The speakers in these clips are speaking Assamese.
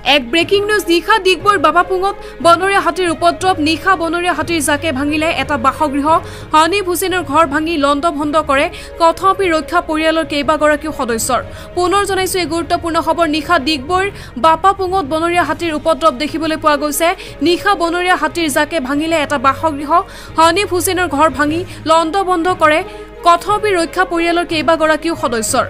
এক ব্ৰেকিং নিউজ নিশা ডিগবৈৰ বাবাপুঙত বনৰীয়া হাতীৰ উপদ্ৰৱ নিশা বনৰীয়া হাতীৰ জাকে ভাঙিলে এটা বাসগৃহ হানিফ হুছেইনৰ ঘৰ ভাঙি লণ্ডভণ্ড কৰে কথপি ৰক্ষা পৰিয়ালৰ কেইবাগৰাকীও সদস্যৰ পুনৰ জনাইছো এই গুৰুত্বপূৰ্ণ খবৰ নিশা ডিগবৈৰ বাবাপুঙত বনৰীয়া হাতীৰ উপদ্ৰৱ দেখিবলৈ পোৱা গৈছে নিশা বনৰীয়া হাতীৰ জাকে ভাঙিলে এটা বাসগৃহ হানিফ হুছেইনৰ ঘৰ ভাঙি লণ্ডভণ্ড কৰে কথপি ৰক্ষা পৰিয়ালৰ কেইবাগৰাকীও সদস্যৰ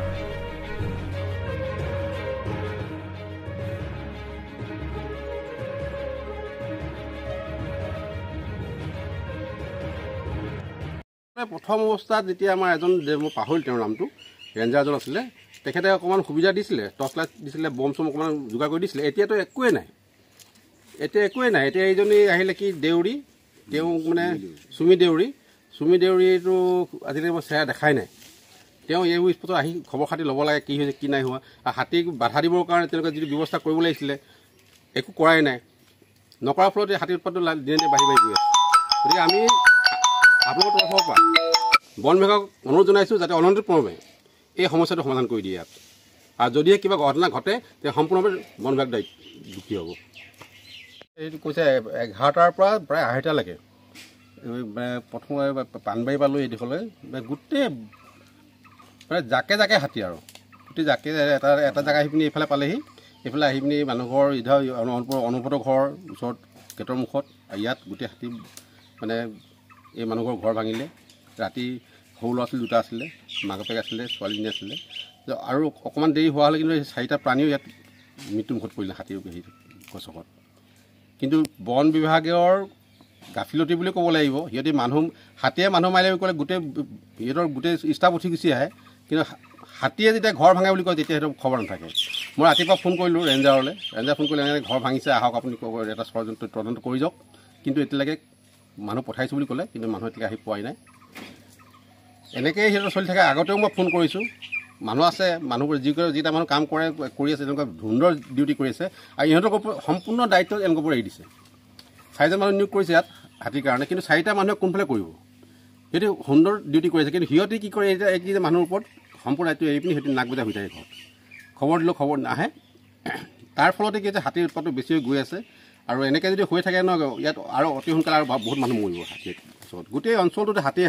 প্ৰথম অৱস্থাত যেতিয়া আমাৰ এজন মই পাহৰিল তেওঁৰ নামটো ৰেঞ্জাৰজন আছিলে তেখেতে অকণমান সুবিধা দিছিলে টৰ্চ লাইট দিছিলে বম চম অকণমান যোগাৰ কৰি দিছিলে এতিয়াতো একোৱেই নাই এতিয়া এইজনী আহিলে কি দেউৰী তেওঁ মানে চুমি দেউৰীটো আজিলৈকে মই চেহেৰা দেখাই নাই তেওঁ এই স্পটত আহি খবৰ খাতি ল'ব লাগে কি হৈছে কি নাই হোৱা আৰু হাতীক বাধা দিবৰ কাৰণে তেওঁলোকে যিটো ব্যৱস্থা কৰিব লাগিছিলে একো কৰাই নাই নকৰাৰ ফলত এই হাতীৰ উৎপাতটো দিনে দিনে বাঢ়ি গৈ আছে গতিকে আমি আপোনালোকৰ তৰফৰ পৰা বন বিভাগক অনুৰোধ জনাইছোঁ যাতে অনন্তপূৰ্ণভাৱে এই সমস্যাটো সমাধান কৰি দিয়ে ইয়াত আৰু যদিহে কিবা ঘটনা ঘটে তেতিয়া সম্পূৰ্ণভাৱে বন বিভাগ দুখী হ'ব এইটো কৈছে 11টাৰ পৰা প্ৰায় 2:30লৈকে প্ৰথম পাণবাৰী পালোঁ এই দিশলৈ গোটেই প্ৰায় জাকে জাকে হাতী আৰু গোটেই জাকে এটা জেগা আহি পিনি এইফালে পালেহি এইফালে আহি পিনি মানুহঘৰ ইধৰ অনুভূত ঘৰ ওচৰত গেটৰ মুখত ইয়াত গোটেই হাতী মানে এই মানুহঘৰ ঘৰ ভাঙিলে ৰাতি সৰু ল'ৰা ছোৱালী দুটা আছিলে মাক বাপেক আছিলে ছোৱালীজনী আছিলে আৰু অকণমান দেৰি হোৱা হ'লে কিন্তু এই 4টা প্ৰাণীও ইয়াত মৃত্যুমুখত পৰিলে হাতীৰ গছকত কিন্তু বন বিভাগৰ গাফিলতি বুলি ক'ব লাগিব সিহঁতে হাতীয়ে মানুহ মাৰিলে ক'লে সিহঁতৰ গোটেই ষ্টাফ উঠি গুচি আহে কিন্তু হাতীয়ে যেতিয়া ঘৰ ভাঙে বুলি কয় তেতিয়া সিহঁতৰ খবৰ নাথাকে মই ৰাতিপুৱা ফোন কৰিলোঁ ৰেঞ্জাৰ ফোন কৰিলে এনেকৈ ঘৰ ভাঙিছে আহক আপুনি এটা তদন্ত কৰি যাওক কিন্তু এতিয়ালৈকে মানুহ পঠাইছোঁ বুলি ক'লে কিন্তু মানুহ এতিয়ালৈকে আহি পোৱাই নাই এনেকৈ সিহঁতৰ চলি থাকে আগতেও মই ফোন কৰিছোঁ মানুহ আছে মানুহবোৰ যিটা মানুহ কাম কৰি আছে তেনেকুৱা সুন্দৰ ডিউটি কৰি আছে আৰু ইহঁতৰ সম্পূৰ্ণ দায়িত্ব এনেকুৱাবোৰ এৰি দিছে 4জন মানুহ নিয়োগ কৰিছে ইয়াত হাতীৰ কাৰণে কিন্তু 4টা মানুহে কোনফালে কৰিব সিহঁতে সুন্দৰ ডিউটি কৰিছে কিন্তু সিহঁতে কি কৰে এতিয়া এই যে মানুহৰ ওপৰত সম্পূৰ্ণ দায়িত্ব এৰি পিনি সিহঁতে নাক বজাই হৈ থাকে ঘৰত খবৰ দিলেও খবৰ নাহে তাৰ ফলতে কি যে হাতীৰ উৎপাতটো বেছি হৈ গৈ আছে আৰু এনেকৈ যদি হৈ থাকে ন ইয়াত আৰু অতি সোনকালে আৰু বহুত মানুহ মৰিব হাতীৰ ওচৰত গোটেই অঞ্চলটোতে হাতীয়ে